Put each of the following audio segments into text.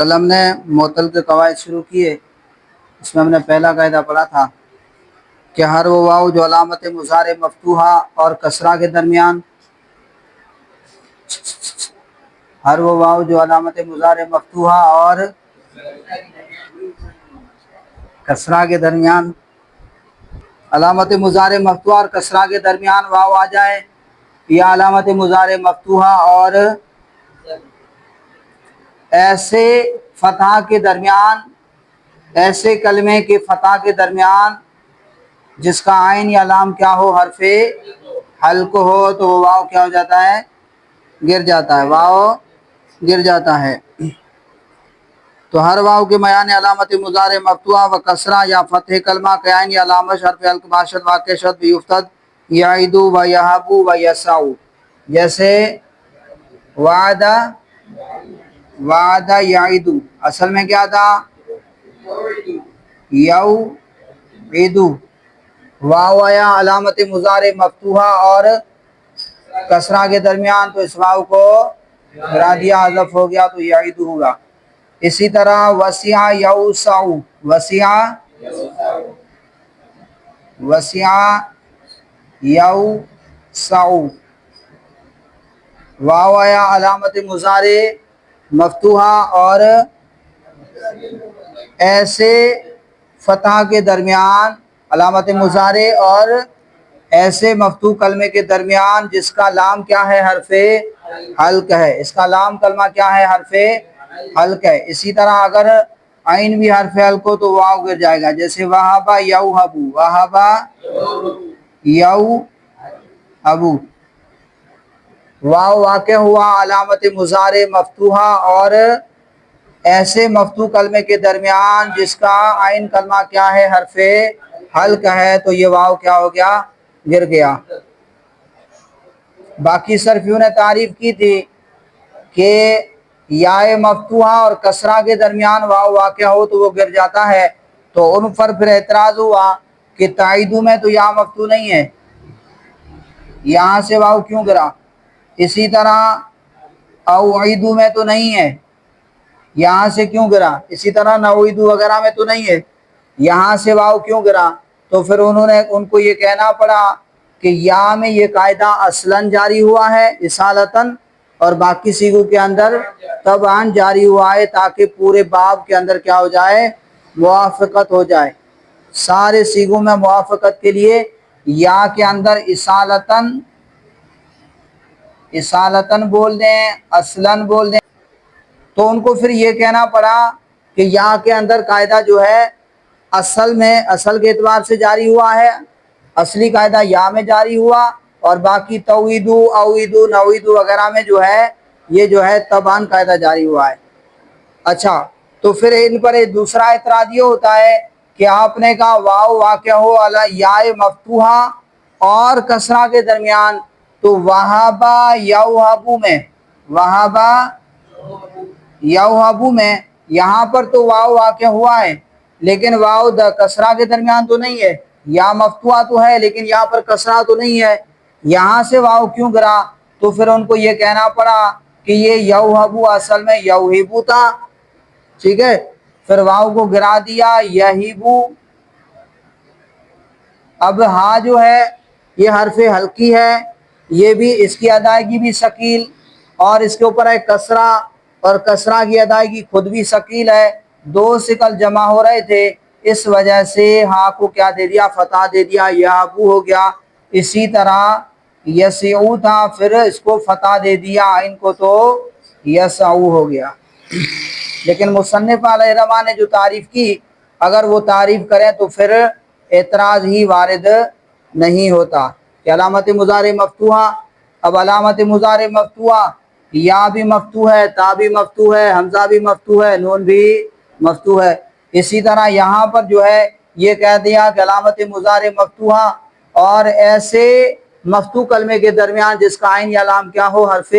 کل ہم نے معطل کے قواعد شروع کیے. اس میں ہم نے پہلا قاعدہ پڑھا تھا کہ ہر وہ واو جو علامت مضارع مفتوحہ اور کسرہ کے درمیان ہر وہ واو جو علامت مضارع مفتوحہ اور کسرہ کے درمیان علامت مضارع مفتوحہ اور کسرہ کے درمیان واو آ جائے یا علامت مضارع مفتوحہ اور ایسے فتح کے درمیان ایسے کلمے کے فتح کے درمیان جس کا عین یا لام کیا ہو حرف حلق ہو تو وہ واو کیا ہو جاتا ہے گر جاتا ہے واو گر جاتا ہے. تو ہر واو کے میان علامت مضارع مفتوحہ و کسرہ یا فتح کلمہ کے عین یا لامش حرف حلق باشد واقع شد بیفتد یعیدو و یہبو و یسعو. جیسے وعدہ وعدہ یعیدو اصل میں کیا تھا یوعدو. واو آیا علامت مضارع مفتوحہ اور کسرہ کے درمیان تو اس واو کو گرا دیا حذف ہو گیا تو یعیدو ہوگا. اسی طرح وسع یوسع وسع یوسع واو آیا علامت مضارع مفتوحہ اور ایسے فتح کے درمیان علامت مضارع اور ایسے مفتوح کلمے کے درمیان جس کا لام کیا ہے حرف حلق ہے. اس کا لام کلمہ کیا ہے حرف حلق ہے. اسی طرح اگر عین بھی حرف حلق ہو تو واو گر جائے گا. جیسے وہابا یوہبو وہابا یوہبو. واو واقع ہوا علامت مضارع مفتوحہ اور ایسے مفتوح کلمے کے درمیان جس کا عین کلمہ کیا ہے حرف حلق ہے تو یہ واو کیا ہو گیا گر گیا. باقی صرفیوں نے تعریف کی تھی کہ یائے مفتوحہ اور کسرہ کے درمیان واو واقع ہو تو وہ گر جاتا ہے. تو ان پر پھر اعتراض ہوا کہ تائیدو میں تو یا مفتوح نہیں ہے یہاں سے واو کیوں گرا. اسی طرح اوعیدو میں تو نہیں ہے یہاں سے کیوں گرا. اسی طرح نوعیدو وغیرہ میں تو نہیں ہے یہاں سے واو کیوں گرا. تو پھر انہوں نے ان کو یہ کہنا پڑا کہ یا میں یہ قاعدہ اصلاً جاری ہوا ہے اصالتاً اور باقی سیغوں کے اندر طبعاً جاری ہوا ہے تاکہ پورے باب کے اندر کیا ہو جائے موافقت ہو جائے. سارے سیغوں میں موافقت کے لیے یا کے اندر اصالتاً بول دیں اصلاً بول دیں. تو ان کو پھر یہ کہنا پڑا کہ یا کے اندر قاعدہ جو ہے اصل کے اعتبار سے جاری ہوا ہے اصلی قاعدہ یا میں جاری ہوا اور باقی توعیدو اوعیدو نوعیدو وغیرہ میں جو ہے یہ جو ہے طبعاً قاعدہ جاری ہوا ہے. اچھا تو پھر ان پر ایک دوسرا اعتراض یہ ہوتا ہے کہ آپ نے کہا واو واقع ہو یائے مفتوحہ اور کسرہ کے درمیان تو وہابا یوہبو میں وہابا یوہبو میں یہاں پر تو واو واقع ہوا ہے لیکن واو کسرہ کے درمیان تو نہیں ہے. یا مفتوحہ تو ہے لیکن یہاں پر کسرہ تو نہیں ہے یہاں سے واو کیوں گرا. تو پھر ان کو یہ کہنا پڑا کہ یہ یوہبو اصل میں یوہبو تھا ٹھیک ہے. پھر واو کو گرا دیا یہیبو. اب ہاں جو ہے یہ حرف حلقی ہے یہ بھی اس کی ادائیگی بھی ثقیل اور اس کے اوپر ہے کسرہ اور کسرہ کی ادائیگی خود بھی ثقیل ہے. دو ثقل جمع ہو رہے تھے اس وجہ سے ہاں کو کیا دے دیا فتح دے دیا یہابو ہو گیا. اسی طرح یسعو تھا پھر اس کو فتح دے دیا عین کو تو یسعو ہو گیا. لیکن مصنف علیہ الرحمہ نے جو تعریف کی اگر وہ تعریف کریں تو پھر اعتراض ہی وارد نہیں ہوتا کہ علامت مضارع مفتوحہ. اب علامت مضارع مفتوحہ یا بھی مفتوح ہے تا بھی مفتوح ہے حمزہ بھی مفتوح ہے نون بھی مفتوح ہے. اسی طرح یہاں پر جو ہے یہ کہہ دیا کہ علامت مضارع مفتوحہ اور ایسے مفتوح کلمے کے درمیان جس کا عین یا لام کیا ہو حرف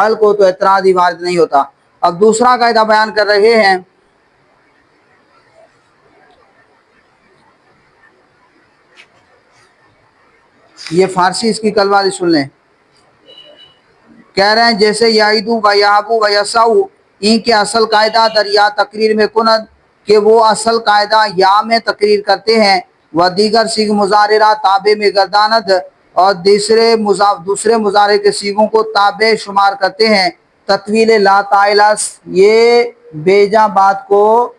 حلق ہو تو اعتراض ہی وارد نہیں ہوتا. اب دوسرا قاعدہ بیان کر رہے ہیں یہ فارسی اس کی کلواری سن لیں. کہہ رہے ہیں جیسے یعیدو و یہبو و یسعو این کے اصل قاعدہ در یا تقریر میں کند کہ وہ اصل قاعدہ یا میں تقریر کرتے ہیں، و دیگر سیغ مضارع تابع میں گرداند اور دوسرے مضارع کے سیغوں کو تابع شمار کرتے ہیں۔ تطویل لا تائلس، یہ بیجا بات کو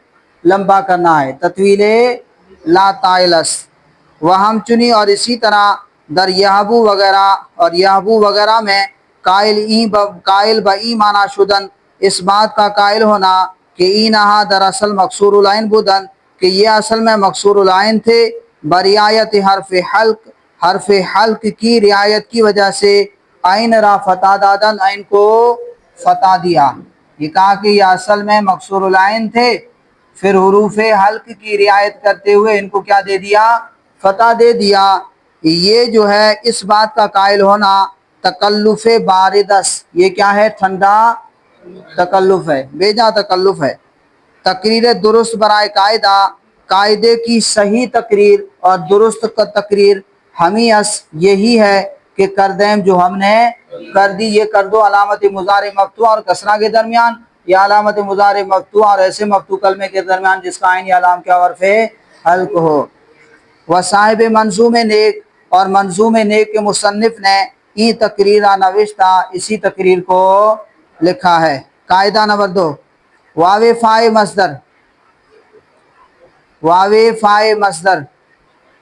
لمبا کرنا ہے، تطویل لا تائلس۔ وہم چنی، اور اسی طرح در یہبو وغیرہ اور یہبو وغیرہ میں قائل با ای معنی شدن، اس بات کا قائل ہونا کہ ای نہا دراصل مقصور العین بودن، کہ یہ اصل میں مقصور العین تھے، برعایت حرف حلق کی رعایت کی وجہ سے عین را فتح دادن، عین کو فتح دیا۔ یہ کہا کہ یہ اصل میں مقصور العین تھے، پھر حروف حلق کی رعایت کرتے ہوئے ان کو کیا دے دیا؟ فتح دے دیا۔ یہ جو ہے اس بات کا قائل ہونا تکلف باردس، یہ کیا ہے؟ ٹھنڈا تکلف ہے، بیجا تکلف ہے۔ تقریر درست برائے قاعدہ، قاعدے کی صحیح تقریر اور درست تقریر ہمیں یہی ہے کہ کردیم جو ہم نے کر دی، یہ کر دو علامت مضارع مفتوح اور کسرہ کے درمیان، یا علامت مضارع مفتوح اور ایسے مفتوح کلمے کے درمیان جس کا عین یا لام کیا حرف حلق ہو۔ وصاحب منظوم نیک، اور منظوم نیک کے مصنف نے ای تقریرہ نوشتہ، اسی تقریر کو لکھا ہے۔ قاعدہ نمبر 2، واو فائے مصدر، واو فائے مصدر،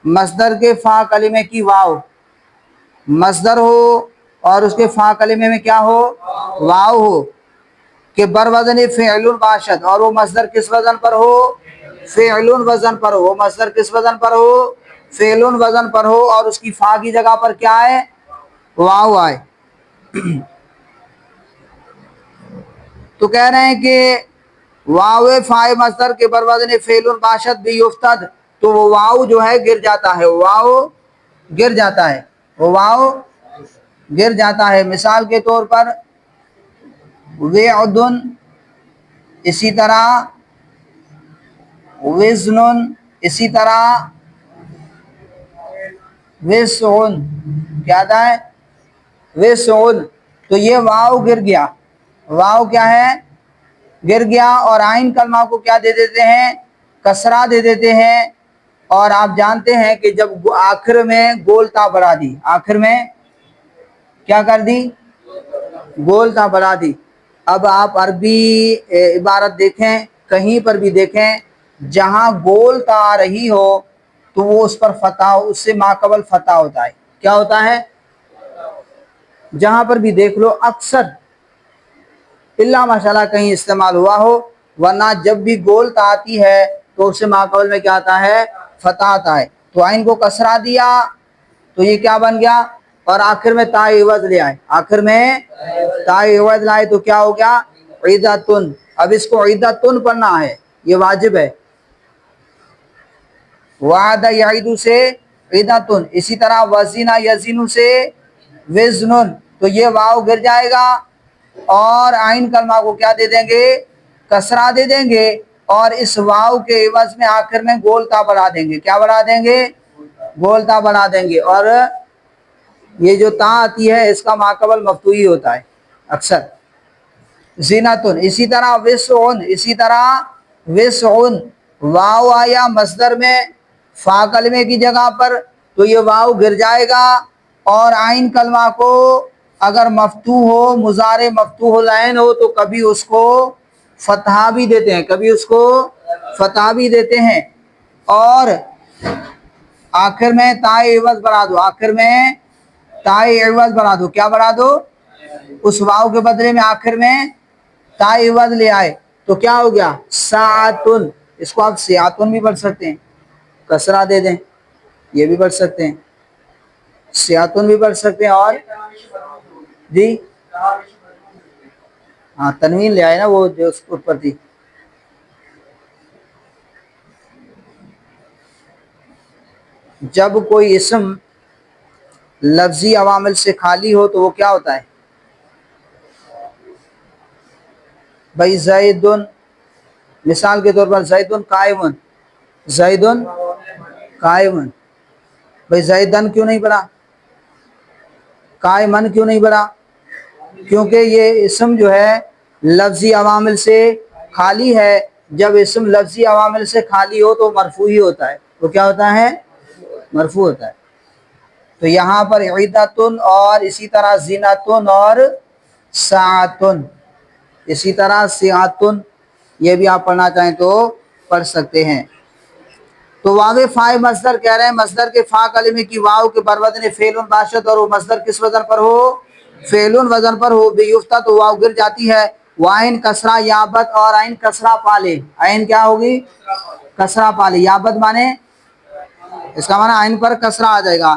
مصدر کے فا کلمے کی واو مصدر ہو اور اس کے فا کلمے میں کیا ہو؟ واو ہو، کہ بر وزن فعل باشد، اور وہ مصدر کس وزن پر ہو؟ فعل وزن پر ہو، وہ مصدر کس وزن پر ہو؟ فعل وزن پر ہو، اور اس کی فا کی جگہ پر کیا ہے؟ واو آئے۔ تو کہہ رہے ہیں کہ واو فائے مصدر کے بر وزن فعل باشد بھی یفتد، تو وہ واو جو ہے گر جاتا ہے، واو گر جاتا ہے، وہ واو گر جاتا ہے۔ مثال کے طور پر وعدن، اسی طرح وزن، اسی طرح وسعن، کیا تھا ہے؟ وسعن، تو یہ واو گر گیا، واو کیا ہے؟ گر گیا، اور عین کلمہ کو کیا دے دیتے ہیں؟ کسرہ دے دیتے ہیں۔ اور آپ جانتے ہیں کہ جب آخر میں گول تا بڑھا دی، آخر میں کیا کر دی؟ گول تا بڑھا دی۔ اب آپ عربی عبارت دیکھیں، کہیں پر بھی دیکھیں جہاں گول تا آ رہی ہو تو وہ اس پر فتح، اس سے ماقبل فتح ہوتا ہے۔ کیا ہوتا ہے؟ جہاں پر بھی دیکھ لو، اکثر اللہ ماشاءاللہ کہیں استعمال ہوا ہو، ورنہ جب بھی گول تا آتی ہے تو اس سے ماقبل میں کیا آتا ہے؟ فتح آتا ہے۔ تو عین کو کسرہ دیا تو یہ کیا بن گیا؟ اور آخر میں تا عوض لے آئے، آخر میں تا عوض لائے تو کیا ہو گیا؟ عیدتن۔ اب اس کو عیدتن پڑھنا ہے، یہ واجب ہے۔ وعد یعید سے عیدتن، اسی طرح وزن یزن سے وزنن، تو یہ واو گر جائے گا اور عین کلمہ کو کیا دے دیں گے؟ کسرہ دے دیں گے، اور اس واو کے عوض میں آخر میں گول تا بڑھا دیں گے۔ کیا بڑھا دیں گے؟ گول تا بڑھا دیں گے، اور یہ جو تا آتی ہے اس کا ماقبل مفتوحی ہوتا ہے اکثر۔ زینتن، اسی طرح وسعن، اسی طرح وسعن، واو آیا مصدر میں فا کلمے کی جگہ پر تو یہ واو گر جائے گا، اور عین کلمہ کو اگر مفتوح ہو، مضارع مفتوح العین ہو تو کبھی اس کو فتحہ بھی دیتے ہیں، کبھی اس کو فتحہ بھی دیتے ہیں، اور آخر میں تا عوض بڑھا دو، آخر میں تا عوض بڑھا دو۔ کیا بڑھا دو؟ اس واو کے بدلے میں آخر میں تا عوض لے آئے تو کیا ہو گیا؟ ساعتن۔ اس کو آپ سیاتن بھی پڑھ سکتے ہیں، کسرہ دے دیں، یہ بھی پڑھ سکتے ہیں، سیاتن بھی پڑھ سکتے ہیں، اور جی ہاں تنوین لے آئے نا، وہ جو اس پر تھی۔ جب کوئی اسم لفظی عوامل سے خالی ہو تو وہ کیا ہوتا ہے؟ بھائی زیدن، مثال کے طور پر زیدن قائمن، زیدن قائمن، بھائی زیدن کیوں نہیں پڑھا؟ قائمن کیوں نہیں پڑھا؟ کیونکہ یہ اسم جو ہے لفظی عوامل سے خالی ہے. جب اسم لفظی عوامل سے خالی ہو تو مرفوع ہی ہوتا ہے. تو کیا ہوتا ہے؟ مرفوع ہوتا ہے. تو یہاں پر عدتن اور اسی طرح زینتن اور ساعتن، اسی طرح سیاتن، یہ بھی آپ پڑھنا چاہیں تو پڑھ سکتے ہیں. تو واو فاء مصدر کہہ رہے ہیں مصدر کے فا کلمے کی واو کے بروزن فعل باشد، اور وہ مصدر کس وزن پر ہو؟ فعل وزن پر ہو. بیفتہ تو واو گر جاتی ہے. وائن کسرہ یابت، اور عین کسرہ پالے. عین کیا ہوگی؟ کسرہ پالے. یابت مانے اس کا معنی عین پر کسرہ آ جائے گا.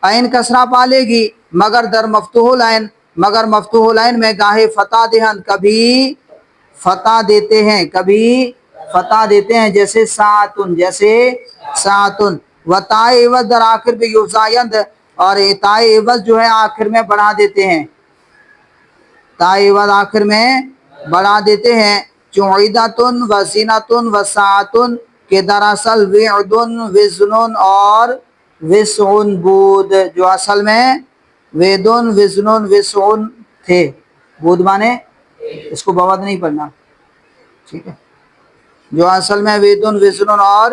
عین کسرہ پالے گی مگر در مفتوح العین، مگر مفتوح العین میں گاہے فتح دہن، کبھی فتح دیتے ہیں، کبھی فتح دیتے ہیں، جیسے ساعتن، جیسے ساعتن. و تائے عوض در آخر پہ یفزایند، اور تائے عوض جو ہے آخر میں بڑھا دیتے ہیں، تائے عوض آخر میں بڑھا دیتے ہیں. چعیدتن و زینتن و ساعتن کے دراصل وعدن وزن اور وسعن بود، جو اصل میں ویدن وزن وسعن تھے. بود مانے اس کو بواد نہیں پڑھنا، ٹھیک ہے، جو اصل میں ویدن وزن اور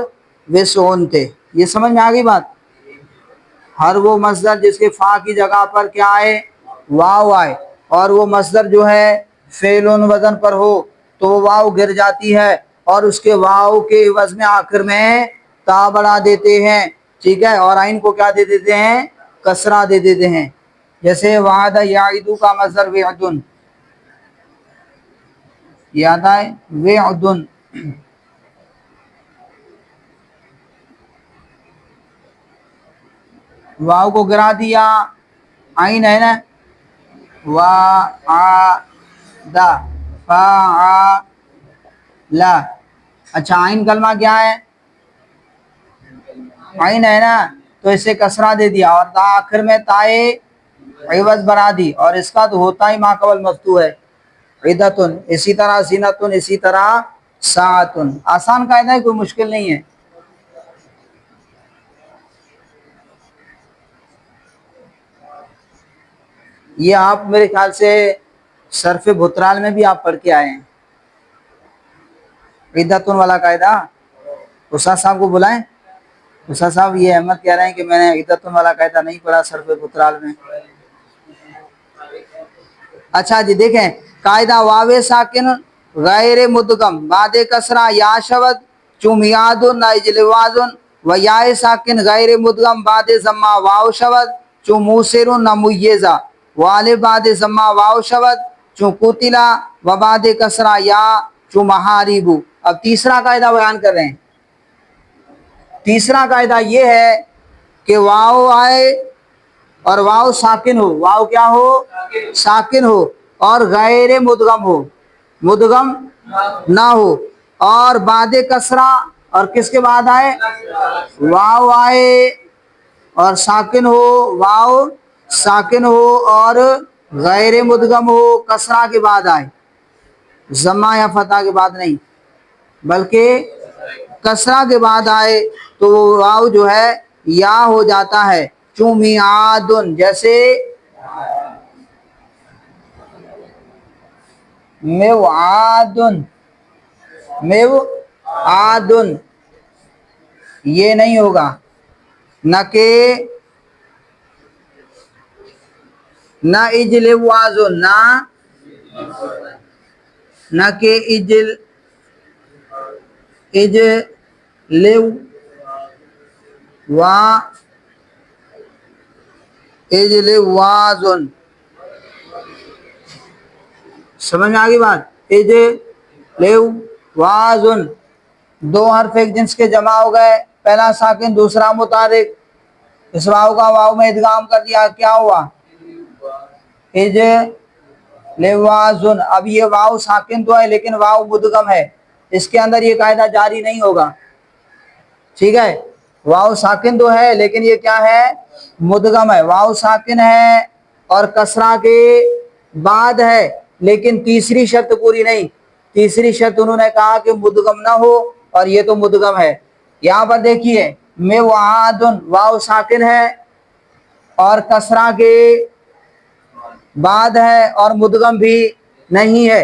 وسعن تھے. یہ سمجھ میں آ گئی بات؟ ہر وہ مصدر جس کے فا کی جگہ پر کیا آئے؟ واو آئے، اور وہ مصدر جو ہے فعل وزن پر ہو تو وہ واو گر جاتی ہے، اور اس کے واو کے عوض میں آخر میں تا بڑھا دیتے ہیں، ٹھیک ہے، اور عین کو کیا دے دیتے ہیں؟ کسرہ دے دیتے ہیں. جیسے وعد یعدو کا مصدر وعدن، یاد آئے؟ وعدن. واو کو گرا دیا، عین ہے نا، وعد فعل. اچھا عین کلمہ کیا ہے؟ عین ہے نا، تو اسے کسرہ دے دیا اور تا آخر میں تائے عوض بنا دی، اور اس کا تو ہوتا ہی ما قبل مفتوح ہے. عدتن، اسی طرح زینتن، اسی طرح ساعتن. آسان قاعدہ ہے، کوئی مشکل نہیں ہے. یہ آپ میرے خیال سے صرف بھترال میں بھی آپ پڑھ کے آئے ہیں عدتن والا قاعدہ. استاد صاحب کو بلائیں. استاد صاحب یہ احمد کہہ رہے ہیں کہ میں نے عدتن والا قاعدہ نہیں پڑھا صرف بھترال میں. اچھا جی دیکھیں، قاعدہ واو ساکن غیر مدغم بعد کسرہ یا شود چومیاد نجلوازن، و یا ساکن غیر مدغم بعد ضمہ واو شود چو موسر نمیزہ، والے بعد ضمہ واو شود چو قتلا، و بعد کسرہ یا چو محاربو. اب تیسرا قاعدہ بیان کر رہے ہیں. تیسرا قاعدہ یہ ہے کہ واو آئے اور واو ساکن ہو، واو کیا ہو؟ ساکن ہو، اور غیر مدغم ہو، مدغم نہ ہو، اور بعد کسرہ، اور کس کے بعد آئے؟ واو آئے اور ساکن ہو، واو ساکن ہو اور غیر مدغم ہو، کسرہ کے بعد آئے، ضمہ یا فتح کے بعد نہیں بلکہ کسرہ کے بعد آئے، تو وہ واو جو ہے یا ہو جاتا ہے. چومیادن، جیسے میوعادن، میوعادن، یہ نہیں ہوگا. نہ کہ نہ اجلوازن، نہ کہ اجلوازن. سمجھ میں آگئی بات؟ اجلوازن. دو حرف ایک جنس کے جمع ہو گئے، پہلا ساکن دوسرا متحرک، اس واو کا واو میں ادغام کر دیا، کیا ہوا؟ اجلوازن. اب یہ واو ساکن تو ہے لیکن واو مدغم ہے، اس کے اندر یہ قاعدہ جاری نہیں ہوگا، ٹھیک ہے. واو ساکن تو ہے لیکن یہ کیا ہے؟ مدغم ہے. واو ساکن ہے اور کسرہ کے بعد ہے، لیکن تیسری شرط پوری نہیں. تیسری شرط انہوں نے کہا کہ مدغم نہ ہو، اور یہ تو مدغم ہے. یہاں پر دیکھیے میوعادن، واو ساکن ہے اور کسرہ کے بعد ہے اور مدغم بھی نہیں ہے،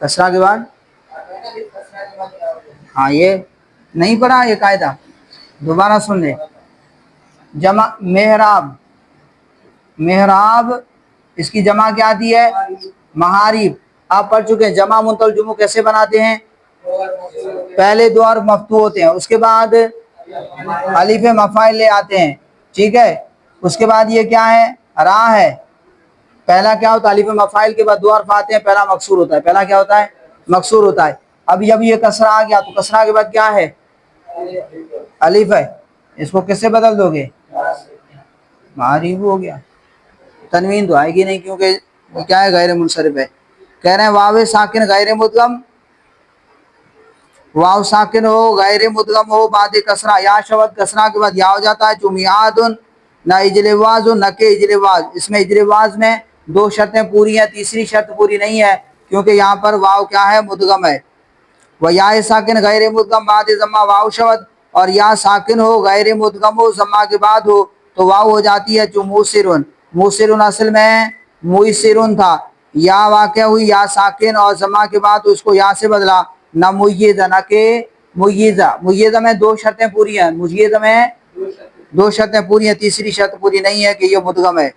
کسرہ کے بعد ہاں یہ نہیں پڑھا یہ قاعدہ دوبارہ سن لے جمع محراب محراب اس کی جمع کیا آتی ہے محاریب آپ پڑھ چکے ہیں جمع منتظر الجموع کیسے بناتے ہیں پہلے دو حرف مفتوح ہوتے ہیں اس کے بعد الف مفاعل لے آتے ہیں ٹھیک ہے اس کے بعد یہ کیا ہے را ہے پہلا کیا ہوتا ہے الف مفاعل کے بعد دو حرف آتے ہیں پہلا مکسور ہوتا ہے پہلا کیا ہوتا ہے مکسور ہوتا ہے اب جب یہ کسرہ آ گیا تو کسرہ کے بعد کیا ہے الف ہے اس کو کس سے بدل دو گے معریب ہو گیا تنوین تو آئے گی نہیں کیونکہ کیا ہے غیر منصرف ہے کہہ رہے ہیں واو ساکن غیر مدغم واو ساکن ہو غیر مدغم ہو بعد کسرہ یا شود کسرہ کے بعد یا ہو جاتا ہے جو میعاد نہ اجلواز نہ کہ اجلواز اس میں اجلواز میں دو شرطیں پوری ہیں تیسری شرط پوری نہیں ہے کیونکہ یہاں پر واو کیا ہے مدغم ہے وہ یا ساکن غیر مدغم بعد ضمہ واو شود اور یا ساکن ہو غیر مدغم ہو ضمہ کے بعد ہو تو واو ہو جاتی ہے جو موسرن موسرن اصل میں موسرن تھا یا واقع ہوئی یا ساکن اور ضمہ کے بعد اس کو یا سے بدلا نہ میزہ نہ کہ میزہ میزہ میں دو شرطیں پوری ہیں میزہ میں دو شرطیں پوری ہیں تیسری شرط پوری نہیں ہے کہ یہ مدغم ہے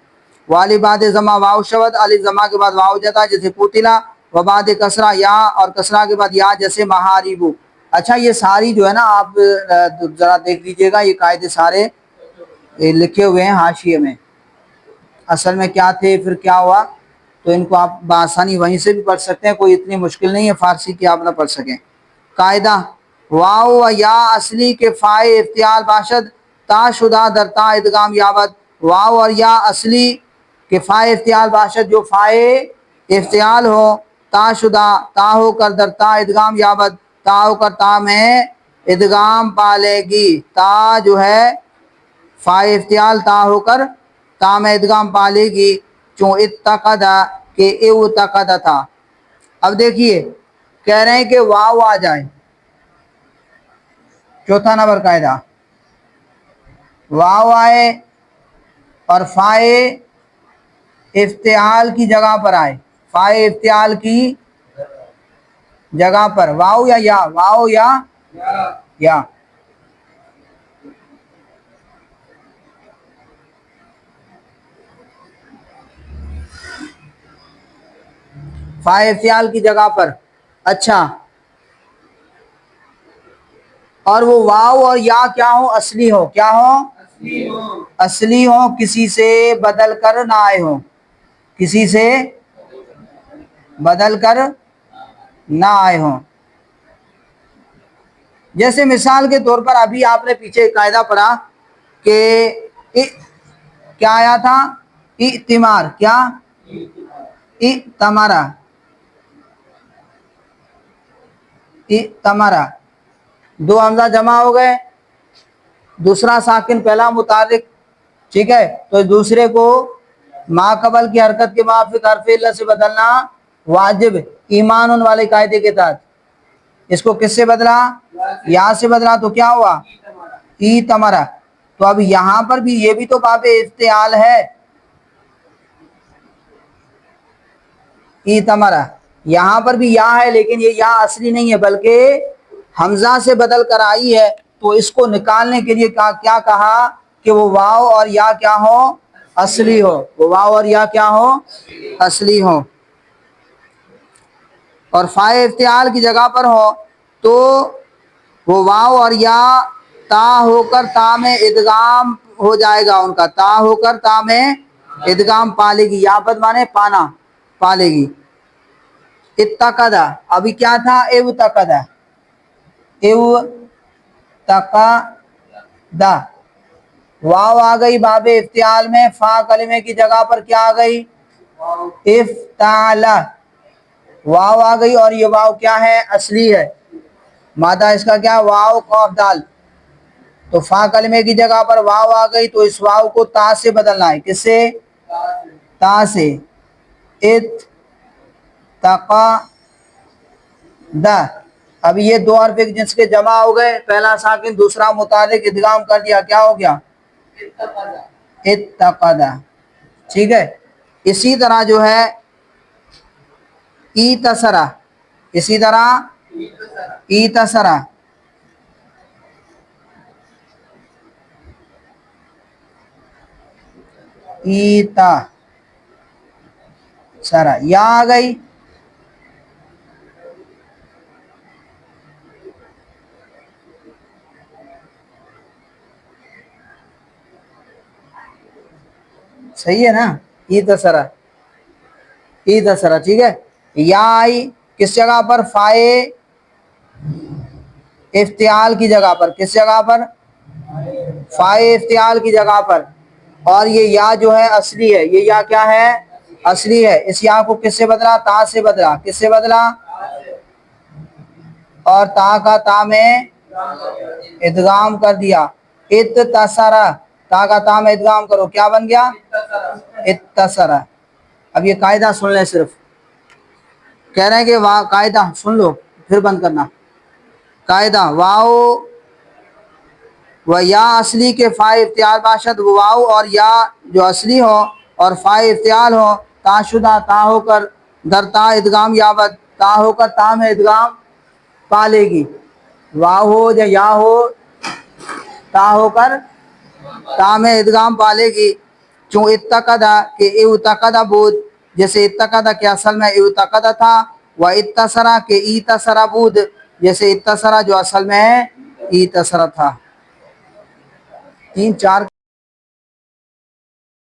والی بعد ضمہ واو شود علی ضمہ کے بعد واو ہو جاتا ہے جیسے قتلا و بعد کسرہ یا اور کسرہ کے بعد یا جیسے محاریبو اچھا یہ ساری جو ہے نا آپ ذرا دیکھ لیجئے گا یہ قاعدے سارے لکھے ہوئے ہیں حاشیے میں اصل میں کیا تھے پھر کیا ہوا تو ان کو آپ بآسانی وہیں سے بھی پڑھ سکتے ہیں کوئی اتنی مشکل نہیں ہے فارسی کی آپ نہ پڑھ سکیں قاعدہ واو و یا اصلی کے فائے افتعال باشد تا شدہ در تا ادغام یابد واو اور یا اصلی کے فائے افتعال باشد جو فائے افتعال ہو تا شدہ تا ہو کر در تا ادغام یابد تا ہو کر تا میں ادغام پالے گی تا جو ہے فائے افتعال تا ہو کر تا میں ادغام پالے گی چون اتقدہ کہ اعتقدہ تھا اب دیکھیے کہہ رہے ہیں کہ واو آ جائے چوتھا نمبر قاعدہ واو آئے اور فائے افتعال کی جگہ پر آئے فائے افتعال کی جگہ پر واو یا فائے افتعال کی جگہ پر اچھا اور وہ واو اور یا کیا ہو اصلی ہو کیا ہو اصلی ہو کسی سے بدل کر نہ آئے ہو کسی سے بدل کر نہ آئے ہوں جیسے مثال کے طور پر ابھی آپ نے پیچھے قاعدہ پڑھا کہ کیا آیا تھا ائتمار کیا ائتمارا ائتمارا دو حمزہ جمع ہو گئے دوسرا ساکن پہلا متحرک ٹھیک ہے تو دوسرے کو ما قبل کی حرکت کے موافق حرف علت سے بدلنا واجب ایمان ان والے قاعدے کے تحت اس کو کس سے بدلا یا سے بدلا تو کیا ہوا ائتمارا تو اب یہاں پر بھی یہ بھی تو باب افتعال ہے ائتمارا یہاں پر بھی یا ہے لیکن یہ یا اصلی نہیں ہے بلکہ حمزہ سے بدل کر آئی ہے تو اس کو نکالنے کے لیے کیا کہا کہ وہ واو اور یا کیا ہو اصلی ہو وہ واو اور یا کیا ہو اصلی ہو اور فائے افتعال کی جگہ پر ہو تو وہ واو اور یا تا ہو کر تا میں ادغام ہو جائے گا ان کا تا ہو کر تا میں ادغام پالے گی یا بد مانے پانا پالے گی اتقدہ ابھی کیا تھا اعتقدہ اعتقدہ واو آ گئی باب افتعال میں فا کلمے کی جگہ پر کیا آ گئی افتعال واو آ گئی اور یہ واو کیا ہے اصلی ہے مادہ اس کا کیا واو قاف دال تو فا کلمے کی جگہ پر واو آ گئی تو اس واو کو تا سے بدلنا ہے کس سے تا سے اتقدہ اب یہ دو حرف ایک جنس کے جمع ہو گئے پہلا ساکن دوسرا متحرک ادغام کر دیا کیا ہو گیا اتقدہ ٹھیک ہے اسی طرح جو ہے ایتسرا، اسی طرح ایتسرا، ایتا سرا، یا آ گئی، صحیح ہے نا، ایتسرا، ایتسرا، ٹھیک ہے. یا آئی کس جگہ پر؟ فائے افتعال کی جگہ پر. کس جگہ پر؟ فائے افتعال کی جگہ پر. اور یہ یا جو ہے اصلی ہے، یہ یا کیا ہے؟ اصلی ہے. اس یا کو کس سے بدلا؟ تا سے بدلا. کس سے بدلا؟ اور تا کا تا میں ادغام کر دیا. اتسرا، تا کا تا میں ادغام کرو، کیا بن گیا؟ اتسرا. اب یہ قاعدہ سن لیں، صرف کہہ رہے ہیں کہ قاعدہ سن لو پھر بند کرنا. قاعدہ واؤ و یا اصلی کے فائے افتعال باشد، واؤ اور یا جو اصلی ہو اور فائے افتعال ہو، تا شدہ، تا ہو کر، در تا ادغام یابد، تا ہو کر تا میں ادغام پالے گی. واؤ ہو یا یا ہو، تا ہو کر تا میں ادغام پالے گی. چون اتقدا کہ اعتقد بود، جیسے اتقدا کہ اصل میں اعتقد تھا، و اتسرا کہ ایتسرا بود، جیسے اتسرا جو اصل میں ایتسرا تھا. 3 4